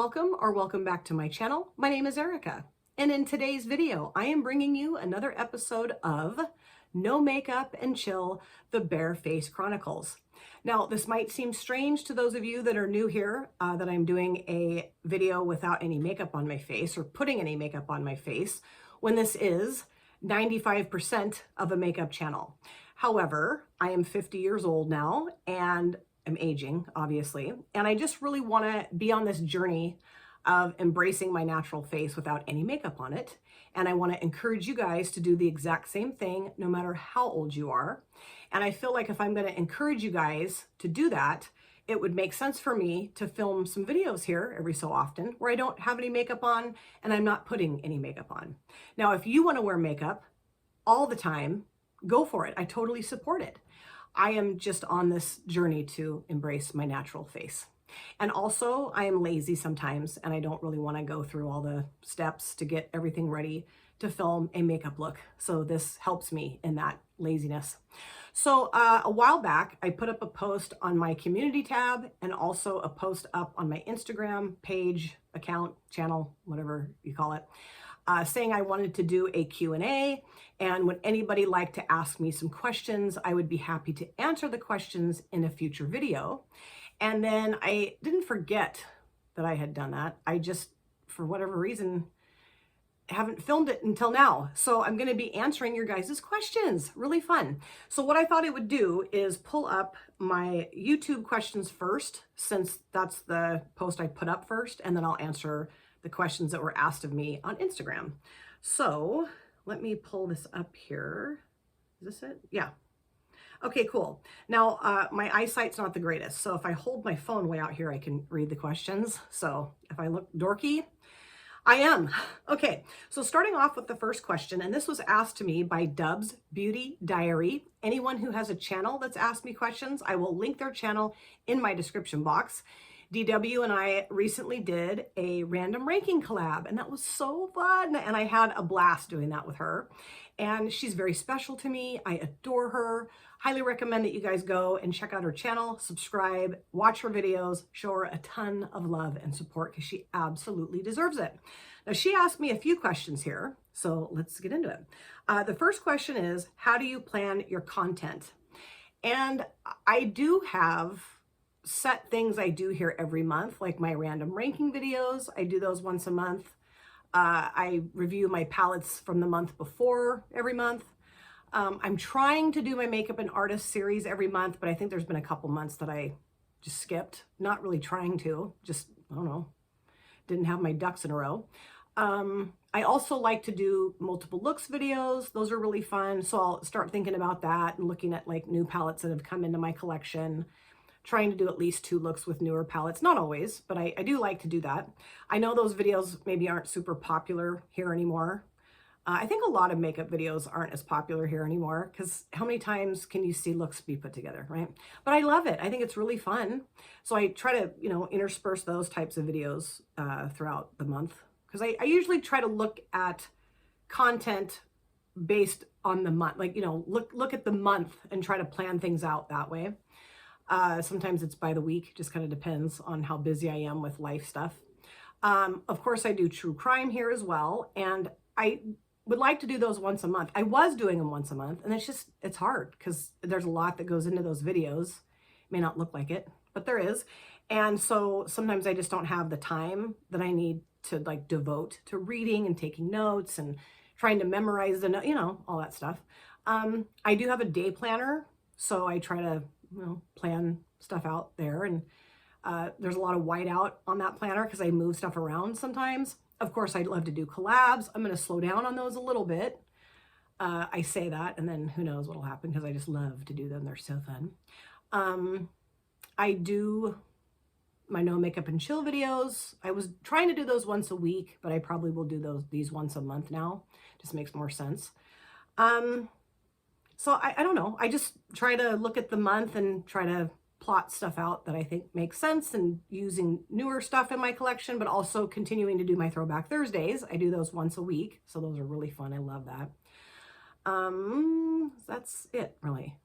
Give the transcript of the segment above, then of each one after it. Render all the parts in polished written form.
welcome back to my channel. My name is Erica, and in today's video, I am bringing you another episode of No Makeup and Chill, the Bare Face Chronicles. Now, this might seem strange to those of you that are new here, that I'm doing a video without any makeup on my face or putting any makeup on my face, when this is 95% of a makeup channel. However, I am 50 years old now, and I'm aging, obviously, and I just really want to be on this journey of embracing my natural face without any makeup on it. And I want to encourage you guys to do the exact same thing, no matter how old you are. And I feel like if I'm going to encourage you guys to do that, it would make sense for me to film some videos here every so often where I don't have any makeup on and I'm not putting any makeup on. Now, if you want to wear makeup all the time, go for it. I totally support it. I am just on this journey to embrace my natural face. And also, I am lazy sometimes, and I don't really want to go through all the steps to get everything ready to film a makeup look. So this helps me in that laziness. So a while back, I put up a post on my community tab and also a post up on my Instagram page, account, channel, whatever you call it, saying I wanted to do a Q&A, and would anybody like to ask me some questions, I would be happy to answer the questions in a future video. And then I didn't forget that I had done that. I just, for whatever reason, haven't filmed it until now. So I'm going to be answering your guys' questions. Really fun. So what I thought I would do is pull up my YouTube questions first, since that's the post I put up first, and then I'll answer the questions that were asked of me on Instagram. So let me pull this up here. Is this it? Yeah. Okay, cool. Now, my eyesight's not the greatest. So if I hold my phone way out here, I can read the questions. So if I look dorky, I am. Okay, so starting off with the first question, and this was asked to me by Dub's Beauty Diary. Anyone who has a channel that's asked me questions, I will link their channel in my description box. DW and I recently did a random ranking collab, and that was so fun. And I had a blast doing that with her. And she's very special to me. I adore her. Highly recommend that you guys go and check out her channel, subscribe, watch her videos, show her a ton of love and support because she absolutely deserves it. Now, she asked me a few questions here, so let's get into it. The first question is, how do you plan your content? And I do have set things I do here every month, like my random ranking videos. I do those once a month. I review my palettes from the month before every month. I'm trying to do my makeup and artist series every month, but I think there's been a couple months that I just skipped. Not really trying to, just, I don't know, didn't have my ducks in a row. I also like to do multiple looks videos. Those are really fun. So I'll start thinking about that and looking at like new palettes that have come into my collection. Trying to do at least 2 looks with newer palettes. Not always, but I do like to do that. I know those videos maybe aren't super popular here anymore. I think a lot of makeup videos aren't as popular here anymore because how many times can you see looks be put together, right? But I love it. I think it's really fun. So I try to, intersperse those types of videos throughout the month because I usually try to look at content based on the month, like, look at the month and try to plan things out that way. Sometimes it's by the week, just kind of depends on how busy I am with life stuff. Of course, I do true crime here as well, and I would like to do those once a month. I was doing them once a month, and it's hard because there's a lot that goes into those videos. It may not look like it, but there is. And so sometimes I just don't have the time that I need to like devote to reading and taking notes and trying to memorize the, all that stuff. I do have a day planner, so I try to plan stuff out there, and there's a lot of whiteout on that planner because I move stuff around sometimes. Of course, I'd love to do collabs. I'm going to slow down on those a little bit. I say that, and then who knows what'll happen because I just love to do them. They're so fun. I do my no makeup and chill videos. I was trying to do those once a week, but I probably will do these once a month now. Just makes more sense. So I don't know. I just try to look at the month and try to plot stuff out that I think makes sense, and using newer stuff in my collection, but also continuing to do my Throwback Thursdays. I do those once a week. So those are really fun. I love that. That's it, really.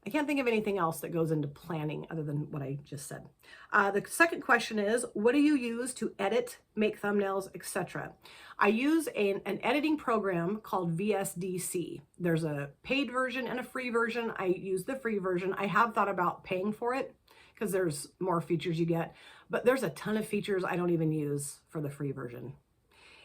I can't think of anything else that goes into planning other than what I just said. The second question is, what do you use to edit, make thumbnails, etc.? I use an editing program called VSDC. There's a paid version and a free version. I use the free version. I have thought about paying for it because there's more features you get, but there's a ton of features I don't even use for the free version.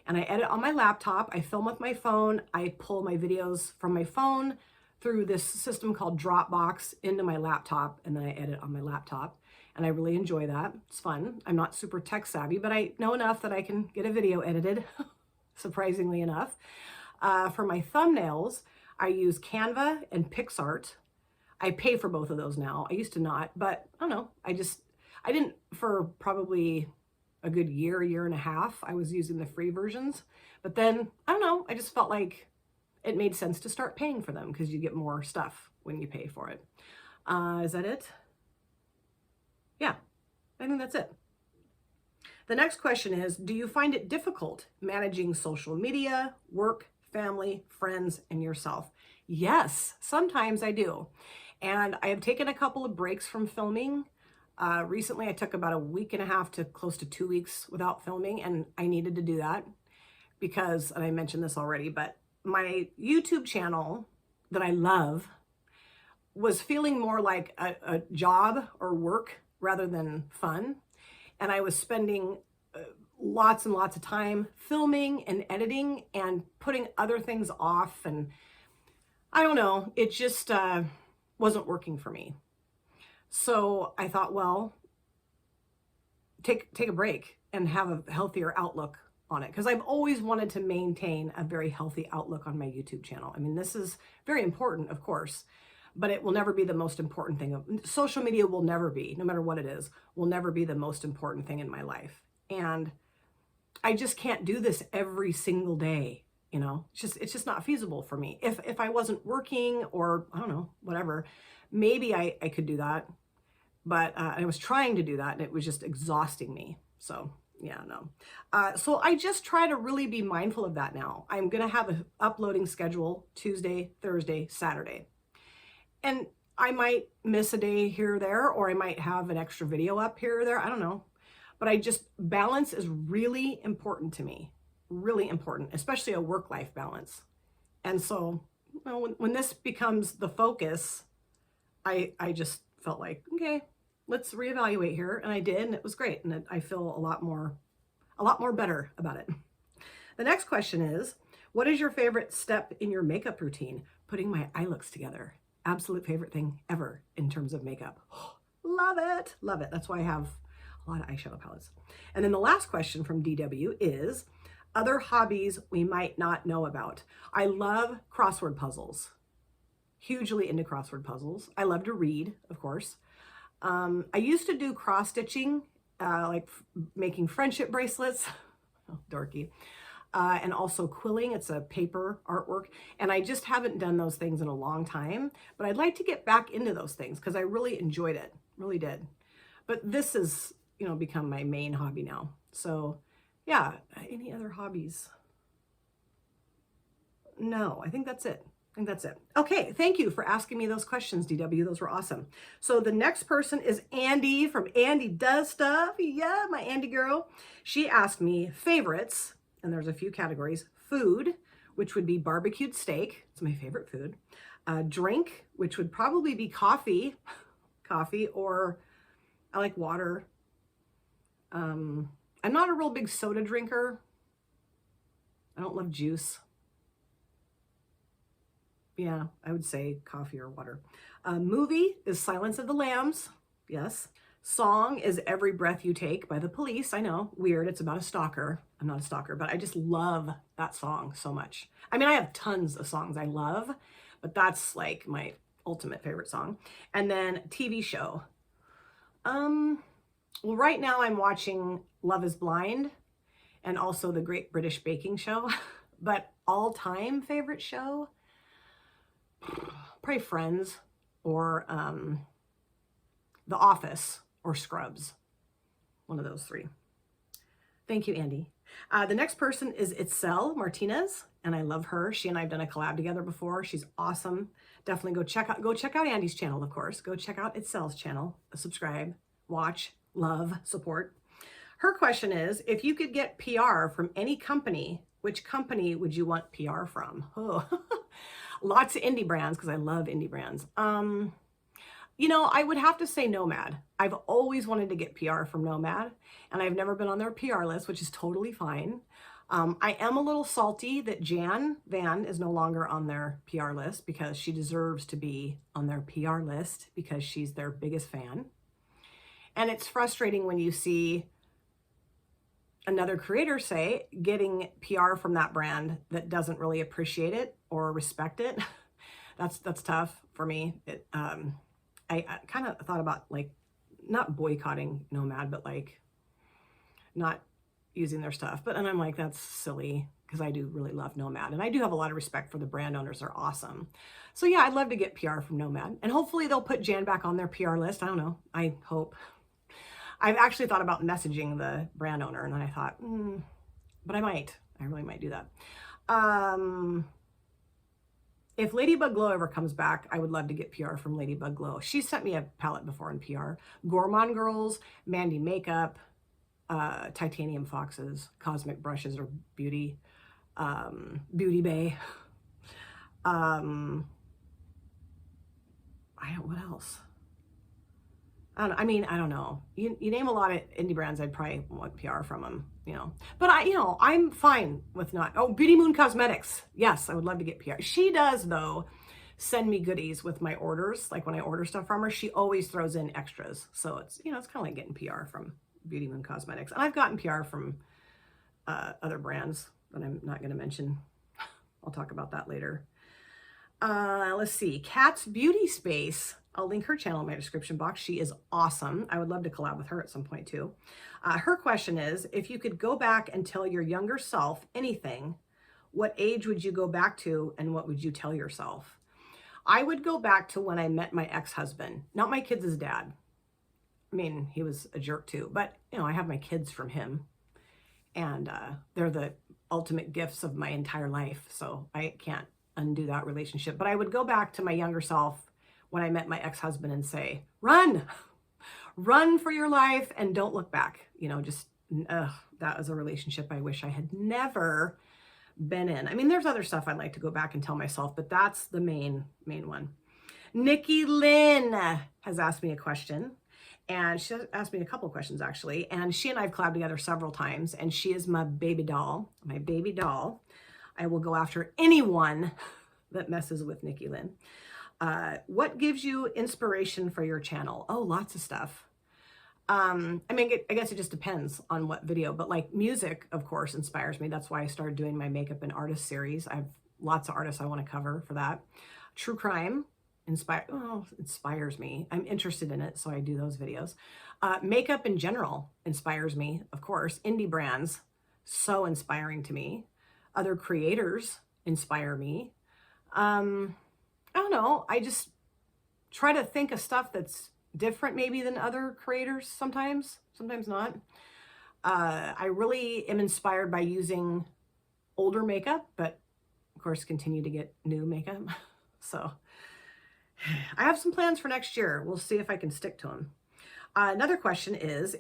And I edit on my laptop. I film with my phone. I pull my videos from my phone through this system called Dropbox into my laptop, and then I edit on my laptop. And I really enjoy that. It's fun. I'm not super tech savvy, but I know enough that I can get a video edited, surprisingly enough. For my thumbnails, I use Canva and PixArt. I pay for both of those now. I used to not, but I don't know. I didn't, for probably a good year and a half, I was using the free versions. But then, I don't know, I just felt like it made sense to start paying for them because you get more stuff when you pay for it. Is that it? Yeah, I think that's it. The next question is, do you find it difficult managing social media, work, family, friends, and yourself? Yes, sometimes I do. And I have taken a couple of breaks from filming. Recently, I took about a week and a half to close to 2 weeks without filming, and I needed to do that because, and I mentioned this already, but my YouTube channel that I love was feeling more like a job or work rather than fun. And I was spending lots and lots of time filming and editing and putting other things off. And I don't know, it just wasn't working for me. So I thought, well, take a break and have a healthier outlook on it, because I've always wanted to maintain a very healthy outlook on my YouTube channel. I mean, this is very important, of course, but it will never be the most important thing. Social media will never be, no matter what it is, will never be the most important thing in my life. And I just can't do this every single day. You know, it's just not feasible for me. If I wasn't working or I don't know, whatever, maybe I could do that. But I was trying to do that and it was just exhausting me. So yeah, no. So I just try to really be mindful of that now. I'm going to have an uploading schedule Tuesday, Thursday, Saturday. And I might miss a day here or there, or I might have an extra video up here or there. I don't know. But balance is really important to me. Really important, especially a work-life balance. And so, when this becomes the focus, I just felt like, okay, let's reevaluate here. And I did, and it was great. And I feel a lot more better about it. The next question is, what is your favorite step in your makeup routine? Putting my eye looks together. Absolute favorite thing ever in terms of makeup. Love it. Love it. That's why I have a lot of eyeshadow palettes. And then the last question from DW is, other hobbies we might not know about. I love crossword puzzles. Hugely into crossword puzzles. I love to read, of course. I used to do cross stitching, like making friendship bracelets. Oh, dorky. And also quilling. It's a paper artwork. And I just haven't done those things in a long time. But I'd like to get back into those things because I really enjoyed it. Really did. But this has, become my main hobby now. So yeah, any other hobbies? No, I think that's it. Okay, thank you for asking me those questions, DW. Those were awesome. So the next person is Andy from Andy Does Stuff. Yeah, my Andy girl. She asked me favorites, and there's a few categories. Food, which would be barbecued steak. It's my favorite food. Drink, which would probably be coffee. Coffee, or I like water. I'm not a real big soda drinker. I don't love juice. Yeah, I would say coffee or water. Movie is Silence of the Lambs. Yes. Song is Every Breath You Take by The Police. I know, weird. It's about a stalker. I'm not a stalker, but I just love that song so much. I mean, I have tons of songs I love, but that's like my ultimate favorite song. And then TV show. Well, right now I'm watching Love is Blind and also The Great British Baking Show. But all-time favorite show? Probably Friends or The Office or Scrubs. One of those three. Thank you, Andy. The next person is Itzel Martinez, and I love her. She and I have done a collab together before. She's awesome. Definitely go check out Andy's channel, of course. Go check out Itzel's channel. Subscribe, watch, love, support. Her question is, if you could get PR from any company, which company would you want PR from? Oh, lots of indie brands, because I love indie brands. You know, I would have to say Nomad. I've always wanted to get PR from Nomad, and I've never been on their PR list, which is totally fine. I am a little salty that Jan Van is no longer on their PR list, because she deserves to be on their PR list because she's their biggest fan. And it's frustrating when you see another creator, say, getting PR from that brand that doesn't really appreciate it or respect it. That's tough for me. I kind of thought about, like, not boycotting Nomad, but like not using their stuff. And I'm like, that's silly, because I do really love Nomad, and I do have a lot of respect for the brand owners. They're awesome. So yeah, I'd love to get PR from Nomad, and hopefully they'll put Jan back on their PR list. I don't know. I hope. I've actually thought about messaging the brand owner, and then I thought, but I really might do that. If Ladybug Glow ever comes back, I would love to get PR from Ladybug Glow. She sent me a palette before in PR. Gourmand Girls, Mandy Makeup, Titanium Foxes, Cosmic Brushes or Beauty, Beauty Bay. What else? I don't know. You name a lot of indie brands, I'd probably want PR from them, you know. But I'm fine with not. Oh, Beauty Moon Cosmetics. Yes, I would love to get PR. She does, though, send me goodies with my orders. Like when I order stuff from her, she always throws in extras. So it's, it's kind of like getting PR from Beauty Moon Cosmetics. And I've gotten PR from other brands that I'm not going to mention. I'll talk about that later. Let's see. Kat's Beauty Space. I'll link her channel in my description box. She is awesome. I would love to collab with her at some point too. Her question is, if you could go back and tell your younger self anything, what age would you go back to, and what would you tell yourself? I would go back to when I met my ex-husband, not my kids' dad. I mean, he was a jerk too, but I have my kids from him, and they're the ultimate gifts of my entire life. So I can't undo that relationship. But I would go back to my younger self when I met my ex-husband and say, run for your life and don't look back. That was a relationship I wish I had never been in. I mean, there's other stuff I'd like to go back and tell myself, but that's the main one. Nikki Lynn has asked me a question, and she asked me a couple of questions actually, and she and I have collabed together several times, and she is my baby doll. I will go after anyone that messes with Nikki Lynn. What gives you inspiration for your channel? Oh, lots of stuff. I guess it just depends on what video, but like music, of course, inspires me. That's why I started doing my makeup and artist series. I have lots of artists I want to cover for that. True crime inspires me. I'm interested in it, so I do those videos. Makeup in general inspires me, of course. Indie brands, so inspiring to me. Other creators inspire me. I don't know. I just try to think of stuff that's different maybe than other creators sometimes not. I really am inspired by using older makeup, but of course continue to get new makeup. So I have some plans for next year. We'll see if I can stick to them. Another question is,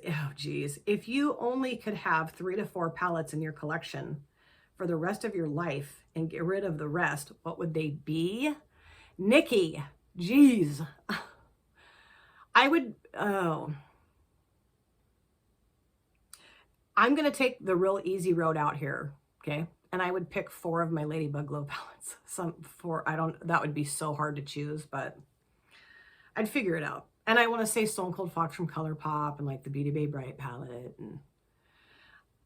if you only could have 3 to 4 palettes in your collection for the rest of your life and get rid of the rest, what would they be? Nikki, geez. I'm going to take the real easy road out here, okay? And I would pick 4 of my Ladybug Glow palettes. That would be so hard to choose, but I'd figure it out. And I want to say Stone Cold Fox from ColourPop and like the Beauty Bay Bright palette. And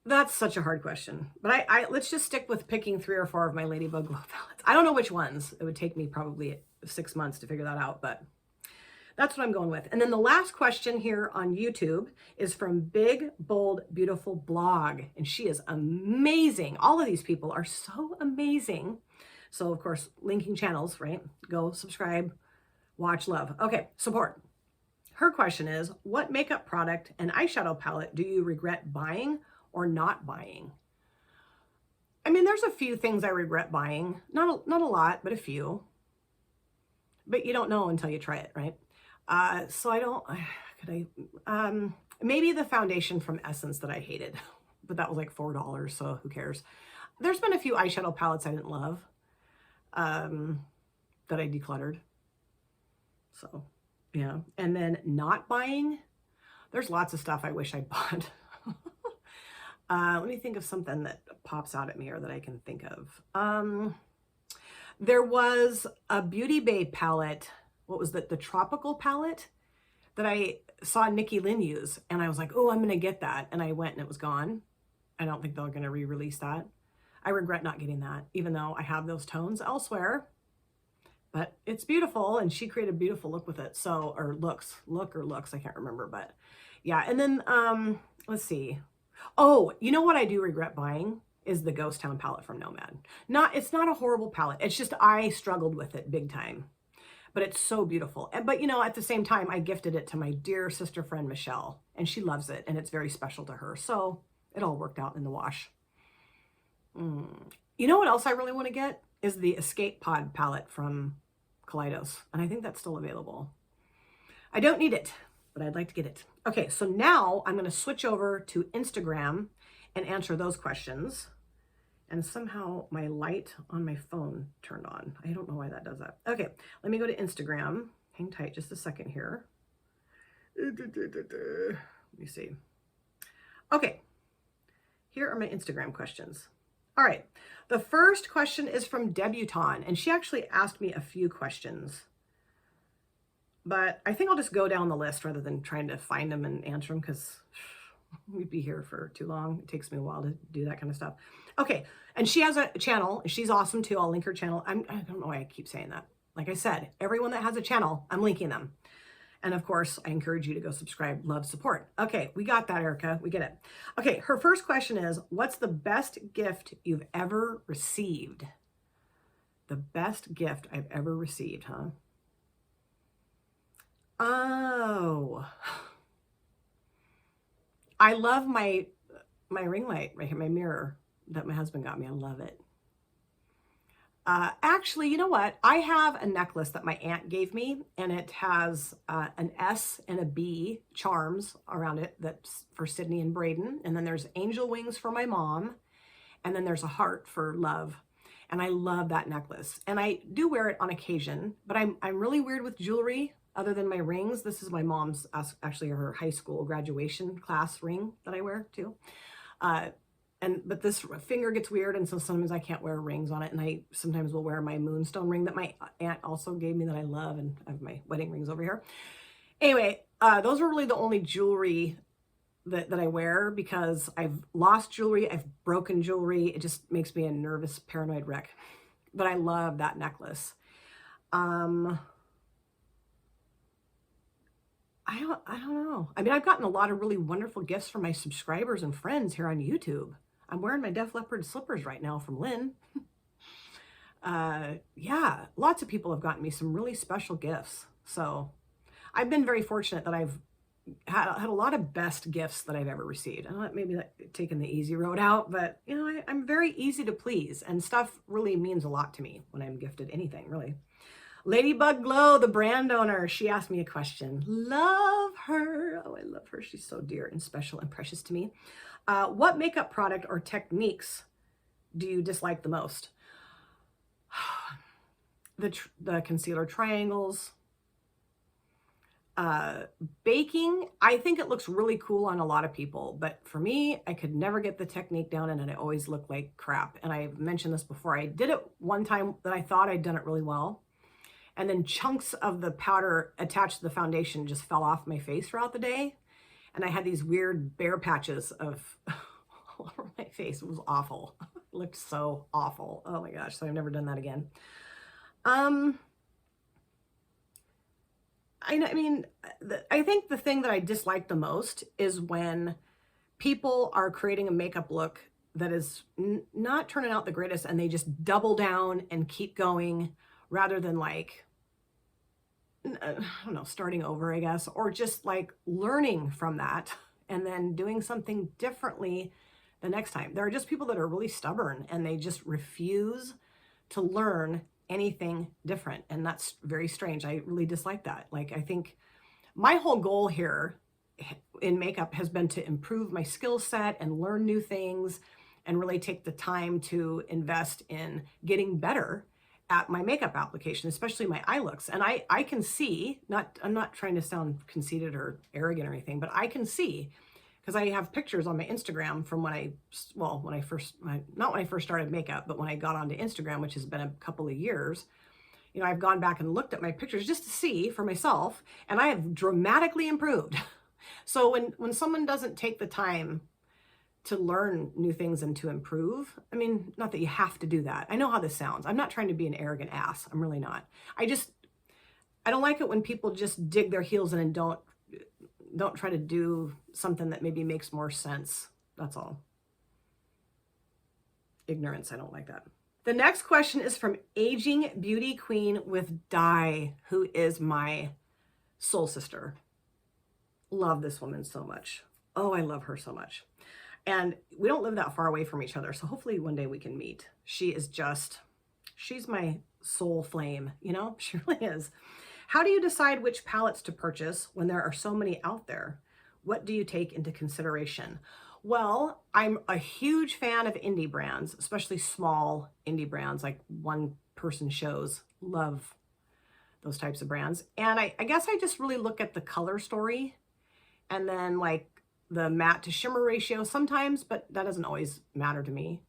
that's such a hard question. But let's just stick with picking 3 or 4 of my Ladybug Glow palettes. I don't know which ones. It would take me probably 6 months to figure that out, but that's what I'm going with. And then the last question here on YouTube is from Big, Bold, Beautiful Blog. And she is amazing. All of these people are so amazing. So of course, linking channels, right? Go subscribe, watch, love. Okay, support. Her question is, what makeup product and eyeshadow palette do you regret buying or not buying? I mean, there's a few things I regret buying. Not a lot, but a few. But you don't know until you try it, right? So I don't, could maybe the foundation from Essence that I hated, but that was like $4, so who cares? There's been a few eyeshadow palettes I didn't love, that I decluttered. So, yeah. And then not buying, there's lots of stuff I wish I bought. Let me think of something that pops out at me or that I can think of. There was a Beauty Bay palette. What was that? The Tropical palette that I saw Nikki Lynn use. And I was like, oh, I'm going to get that. And I went and it was gone. I don't think they're going to re-release that. I regret not getting that, even though I have those tones elsewhere. But it's beautiful, and she created a beautiful look with it. So, or looks, I can't remember, but yeah. And then, let's see. Oh, you know what I do regret buying is the Ghost Town palette from Nomad. It's not a horrible palette. It's just I struggled with it big time, but it's so beautiful. But you know, at the same time, I gifted it to my dear sister friend, Michelle, and she loves it, and it's very special to her. So it all worked out in the wash. You know what else I really want to get is the Escape Pod palette from Kaleidos, and I think that's still available. I don't need it, but I'd like to get it. Okay, so now I'm going to switch over to Instagram and answer those questions. And somehow my light on my phone turned on. I don't know why that does that. Okay, let me go to Instagram. Hang tight just a second here. Let me see. Okay, here are my Instagram questions. All right, the first question is from Debutante, and she actually asked me a few questions. But I think I'll just go down the list rather than trying to find them and answer them, because we'd be here for too long. It takes me a while to do that kind of stuff. Okay, and she has a channel. She's awesome too. I'll link her channel. I don't know why I keep saying that. Like I said, everyone that has a channel, I'm linking them. And of course, I encourage you to go subscribe, love, support. Okay, we got that, Erica. We get it. Okay, her first question is, what's the best gift you've ever received? The best gift I've ever received, huh? Oh, I love my ring light right here, my mirror that my husband got me. I love it. Actually, you know what? I have a necklace that my aunt gave me, and it has an S and a B charms around it. That's for Sydney and Braden. And then there's angel wings for my mom. And then there's a heart for love. And I love that necklace. And I do wear it on occasion, but I'm really weird with jewelry other than my rings. This is my mom's, actually her high school graduation class ring that I wear too. But this finger gets weird, and so sometimes I can't wear rings on it, and I sometimes will wear my moonstone ring that my aunt also gave me that I love, and I have my wedding rings over here. Anyway, those are really the only jewelry that I wear, because I've lost jewelry, I've broken jewelry. It just makes me a nervous, paranoid wreck. But I love that necklace. I don't know. I mean, I've gotten a lot of really wonderful gifts from my subscribers and friends here on YouTube. I'm wearing my Def Leppard slippers right now from Lynn. Yeah, lots of people have gotten me some really special gifts. So I've been very fortunate that I've had a lot of best gifts that I've ever received. I know maybe taking the easy road out, but you know, I'm very easy to please, and stuff really means a lot to me when I'm gifted anything, really. Ladybug Glow, the brand owner, she asked me a question. Love her. Oh, I love her. She's so dear and special and precious to me. What makeup product or techniques do you dislike the most? The concealer triangles. Baking, I think it looks really cool on a lot of people, but for me, I could never get the technique down, and it always looked like crap. And I've mentioned this before. I did it one time that I thought I'd done it really well, and then chunks of the powder attached to the foundation just fell off my face throughout the day. And I had these weird bare patches of all over my face. It was awful. It looked so awful. Oh my gosh. So I've never done that again. I mean, I think the thing that I dislike the most is when people are creating a makeup look that is not turning out the greatest, and they just double down and keep going rather than, like, I don't know, starting over, I guess, or just like learning from that and then doing something differently the next time. There are just people that are really stubborn and they just refuse to learn anything different. And that's very strange. I really dislike that. Like, I think my whole goal here in makeup has been to improve my skill set and learn new things and really take the time to invest in getting better at my makeup application, especially my eye looks. And I can see, I'm not trying to sound conceited or arrogant or anything, but I can see, because I have pictures on my Instagram from not when I first started makeup, but when I got onto Instagram, which has been a couple of years. You know, I've gone back and looked at my pictures just to see for myself, and I have dramatically improved. So when someone doesn't take the time to learn new things and to improve, I mean, not that you have to do that. I know how this sounds. I'm not trying to be an arrogant ass. I'm really not. I don't like it when people just dig their heels in and don't try to do something that maybe makes more sense. That's all. Ignorance. I don't like that. The next question is from Aging Beauty Queen with Dye, who is my soul sister. Love this woman so much. Oh, I love her so much. And we don't live that far away from each other, so hopefully one day we can meet. She's my soul flame, you know? She really is. How do you decide which palettes to purchase when there are so many out there? What do you take into consideration? Well, I'm a huge fan of indie brands, especially small indie brands like one-person shows. Love those types of brands. And I guess I just really look at the color story and then like the matte to shimmer ratio sometimes, but that doesn't always matter to me.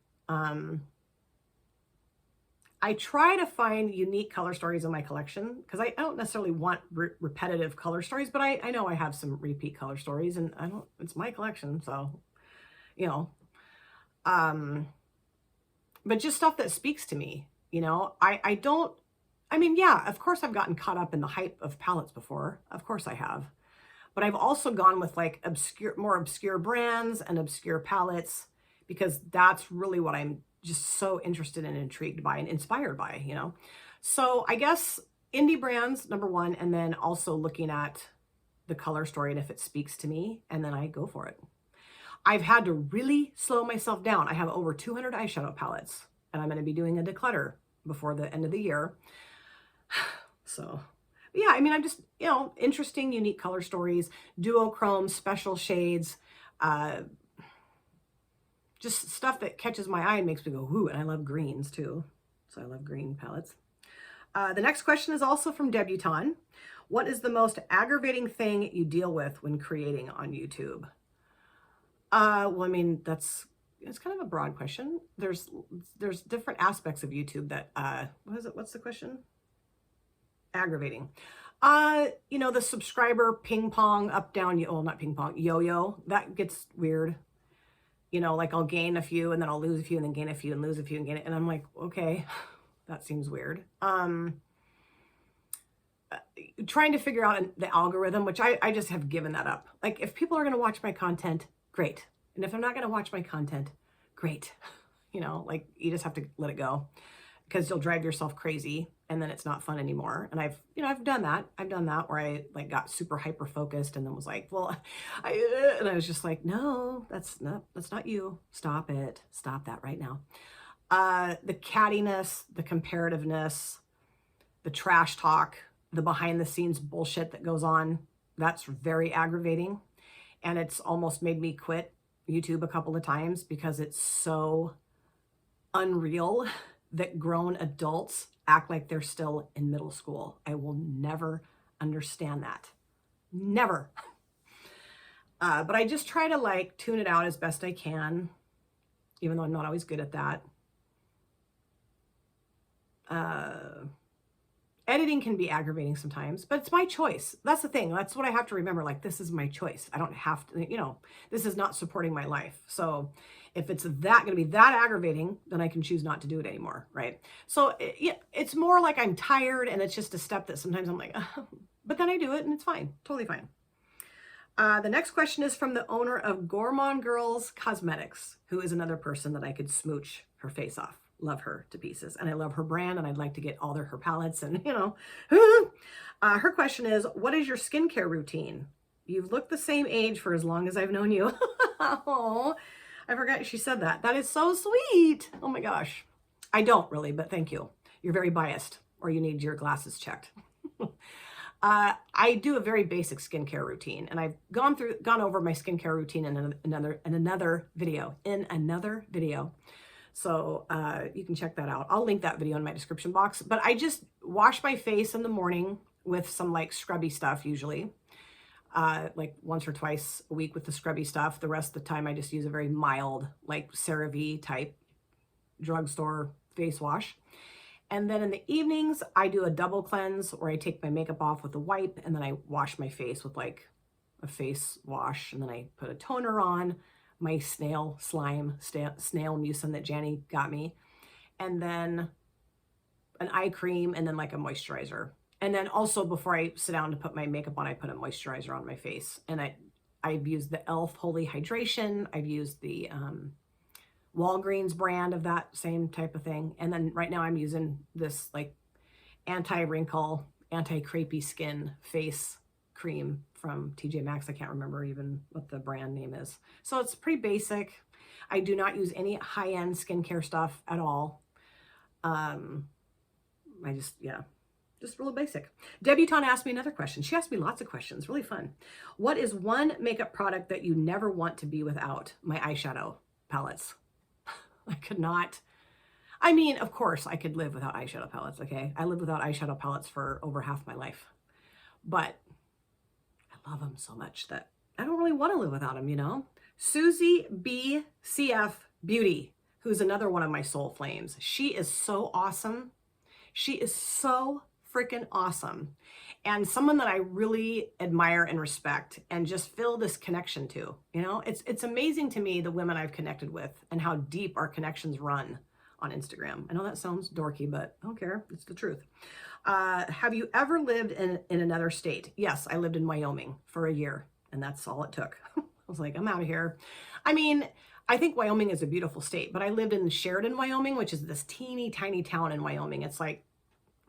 I try to find unique color stories in my collection because I don't necessarily want repetitive color stories, but I know I have some repeat color stories and it's my collection. So, you know, but just stuff that speaks to me, you know, yeah, of course I've gotten caught up in the hype of palettes before. Of course I have. But I've also gone with like more obscure brands and obscure palettes because that's really what I'm just so interested and intrigued by and inspired by, you know? So I guess indie brands, number one, and then also looking at the color story and if it speaks to me, and then I go for it. I've had to really slow myself down. I have over 200 eyeshadow palettes and I'm going to be doing a declutter before the end of the year. So yeah, I mean, I'm just, you know, interesting, unique color stories, duochrome, special shades, just stuff that catches my eye and makes me go, ooh, and I love greens too. So I love green palettes. The next question is also from Debutante. What is the most aggravating thing you deal with when creating on YouTube? Well, I mean, it's kind of a broad question. There's different aspects of YouTube that, what's the question? Aggravating. You know, the subscriber ping pong up, down, not ping pong, yo-yo, that gets weird. You know, like I'll gain a few and then I'll lose a few and then gain a few and lose a few and gain it. And I'm like, okay, that seems weird. Trying to figure out the algorithm, which I just have given that up. Like if people are going to watch my content, great. And if they're not going to watch my content, great. You know, like you just have to let it go because you'll drive yourself crazy and then it's not fun anymore. And I've done that. I've done that where I like got super hyper focused and then was like, well, and I was just like, no, that's not you. Stop it. Stop that right now. The cattiness, the comparativeness, the trash talk, the behind the scenes bullshit that goes on. That's very aggravating. And it's almost made me quit YouTube a couple of times because it's so unreal that grown adults act like they're still in middle school. I will never understand that. Never. But I just try to like tune it out as best I can, even though I'm not always good at that. Editing can be aggravating sometimes, but it's my choice. That's the thing. That's what I have to remember. Like, this is my choice. I don't have to, you know, this is not supporting my life. So if it's going to be that aggravating, then I can choose not to do it anymore. Right. So it's more like I'm tired and it's just a step that sometimes I'm like, but then I do it and it's fine. Totally fine. The next question is from the owner of Gourmand Girls Cosmetics, who is another person that I could smooch her face off. Love her to pieces. And I love her brand and I'd like to get all her palettes and, you know. Her question is, what is your skincare routine? You've looked the same age for as long as I've known you. Oh, I forgot she said that. That is so sweet. Oh my gosh. I don't really, but thank you. You're very biased, or you need your glasses checked. I do a very basic skincare routine, and I've gone over my skincare routine in another video. So you can check that out. I'll link that video in my description box. But I just wash my face in the morning with some like scrubby stuff usually. Like once or twice a week with the scrubby stuff. The rest of the time I just use a very mild, like CeraVe type drugstore face wash. And then in the evenings, I do a double cleanse where I take my makeup off with a wipe, and then I wash my face with like a face wash, and then I put a toner on, my snail mucin that Janny got me, and then an eye cream, and then like a moisturizer. And then also before I sit down to put my makeup on, I put a moisturizer on my face. And I've used the e.l.f. Holy Hydration. I've used the Walgreens brand of that same type of thing. And then right now I'm using this like anti-wrinkle, anti-crepey skin face cream from TJ Maxx. I can't remember even what the brand name is. So it's pretty basic. I do not use any high-end skincare stuff at all. Just really basic. Debutante asked me another question. She asked me lots of questions, really fun. What is one makeup product that you never want to be without? My eyeshadow palettes. I could not. I mean, of course, I could live without eyeshadow palettes, okay? I lived without eyeshadow palettes for over half my life. But I love them so much that I don't really want to live without them, you know? Susie BCF Beauty, who's another one of my soul flames. She is so awesome. She is so freaking awesome. And someone that I really admire and respect and just feel this connection to, you know, it's amazing to me, the women I've connected with and how deep our connections run on Instagram. I know that sounds dorky, but I don't care. It's the truth. Have you ever lived in another state? Yes, I lived in Wyoming for a year, and that's all it took. I was like, I'm out of here. I mean, I think Wyoming is a beautiful state, but I lived in Sheridan, Wyoming, which is this teeny tiny town in Wyoming. It's like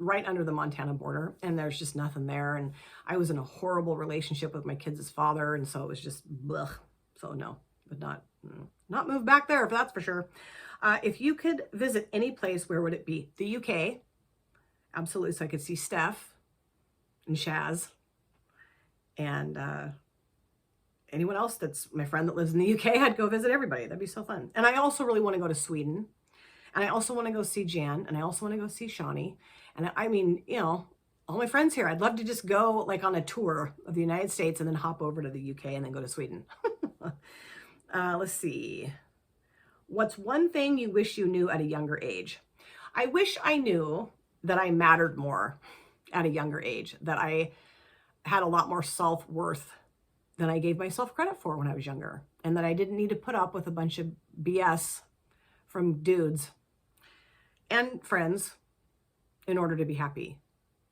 right under the Montana border, and there's just nothing there. And I was in a horrible relationship with my kids' father, and so it was just blech. So no, would not move back there, that's for sure. If you could visit any place, where would it be? The UK, absolutely, so I could see Steph and Shaz and anyone else that's my friend that lives in the UK. I'd go visit everybody. That'd be so fun. And I also really want to go to Sweden, and I also want to go see Jan, and I also want to go see Shawnee. And I mean, you know, all my friends here, I'd love to just go like on a tour of the United States and then hop over to the UK and then go to Sweden. Let's see. What's one thing you wish you knew at a younger age? I wish I knew that I mattered more at a younger age, that I had a lot more self-worth than I gave myself credit for when I was younger, and that I didn't need to put up with a bunch of BS from dudes and friends in order to be happy.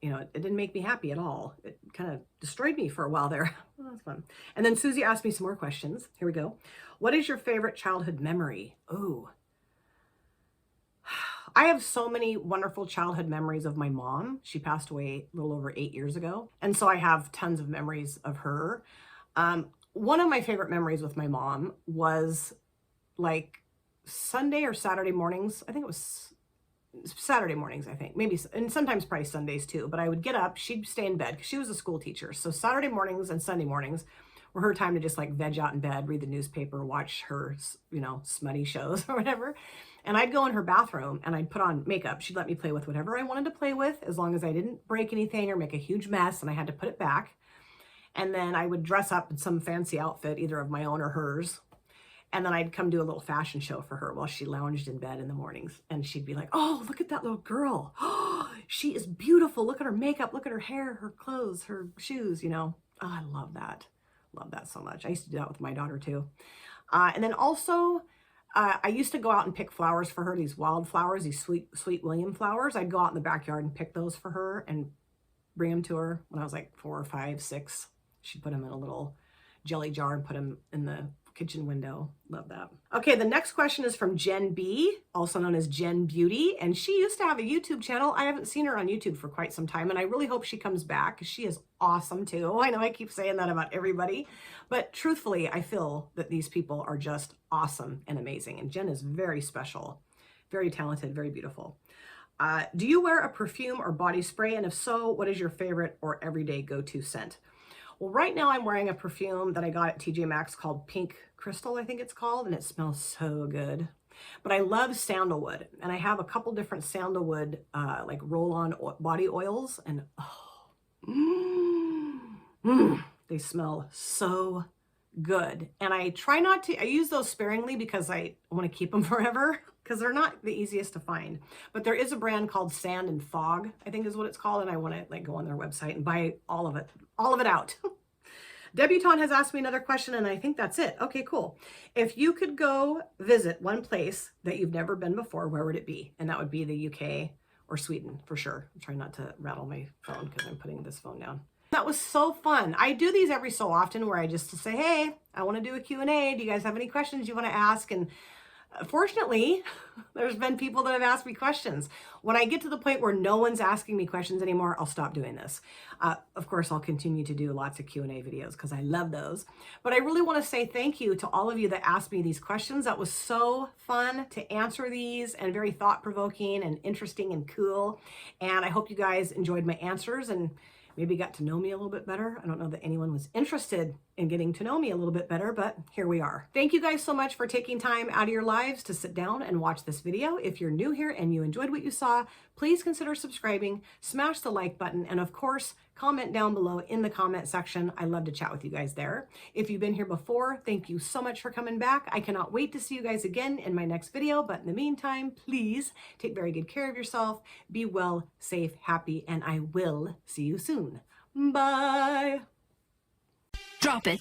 You know, it didn't make me happy at all. It kind of destroyed me for a while there. Well, that's fun. And then Susie asked me some more questions. Here we go. What is your favorite childhood memory? Ooh. I have so many wonderful childhood memories of my mom. She passed away a little over 8 years ago. And so I have tons of memories of her. One of my favorite memories with my mom was like Sunday or Saturday mornings. I think it was Saturday mornings, I think, maybe, and sometimes probably Sundays too. But I would get up, she'd stay in bed because she was a school teacher. So Saturday mornings and Sunday mornings were her time to just like veg out in bed, read the newspaper, watch her, you know, smutty shows or whatever. And I'd go in her bathroom and I'd put on makeup. She'd let me play with whatever I wanted to play with, as long as I didn't break anything or make a huge mess and I had to put it back. And then I would dress up in some fancy outfit, either of my own or hers. And then I'd come do a little fashion show for her while she lounged in bed in the mornings. And she'd be like, oh, look at that little girl. Oh, she is beautiful. Look at her makeup. Look at her hair, her clothes, her shoes, you know. Oh, I love that. Love that so much. I used to do that with my daughter too. And then also, I used to go out and pick flowers for her, these wildflowers, these sweet William flowers. I'd go out in the backyard and pick those for her and bring them to her when I was like 4 or 5, 6. She'd put them in a little jelly jar and put them in the kitchen window. Love that. Okay, the next question is from Jen B, also known as Jen Beauty. And she used to have a YouTube channel. I haven't seen her on YouTube for quite some time, and I really hope she comes back. She is awesome too. I know I keep saying that about everybody, but truthfully, I feel that these people are just awesome and amazing. And Jen is very special, very talented, very beautiful. Do you wear a perfume or body spray? And if so, what is your favorite or everyday go-to scent? Well, right now I'm wearing a perfume that I got at TJ Maxx called Pink Crystal, I think it's called, and it smells so good. But I love sandalwood, and I have a couple different sandalwood like roll-on body oils, and they smell so good. And I try not to, I use those sparingly because I want to keep them forever, because they're not the easiest to find. But there is a brand called Sand and Fog, I think is what it's called, and I want to like go on their website and buy all of it out. Debutante has asked me another question, and I think that's it. Okay, cool. If you could go visit one place that you've never been before, where would it be? And that would be the UK or Sweden for sure. I'm trying not to rattle my phone because I'm putting this phone down. That was so fun. I do these every so often where I just say, hey, I want to do a Q&A. Do you guys have any questions you want to ask? And fortunately, there's been people that have asked me questions. When I get to the point where no one's asking me questions anymore, I'll stop doing this. Of course, I'll continue to do lots of Q&A videos because I love those. But I really want to say thank you to all of you that asked me these questions. That was so fun to answer these, and very thought-provoking and interesting and cool. And I hope you guys enjoyed my answers and maybe got to know me a little bit better. I don't know that anyone was interested in getting to know me a little bit better, but here we are. Thank you guys so much for taking time out of your lives to sit down and watch this video. If you're new here and you enjoyed what you saw, please consider subscribing, smash the like button, and of course, comment down below in the comment section. I love to chat with you guys there. If you've been here before, thank you so much for coming back. I cannot wait to see you guys again in my next video, but in the meantime, please take very good care of yourself, be well, safe, happy, and I will see you soon. Bye. Drop it.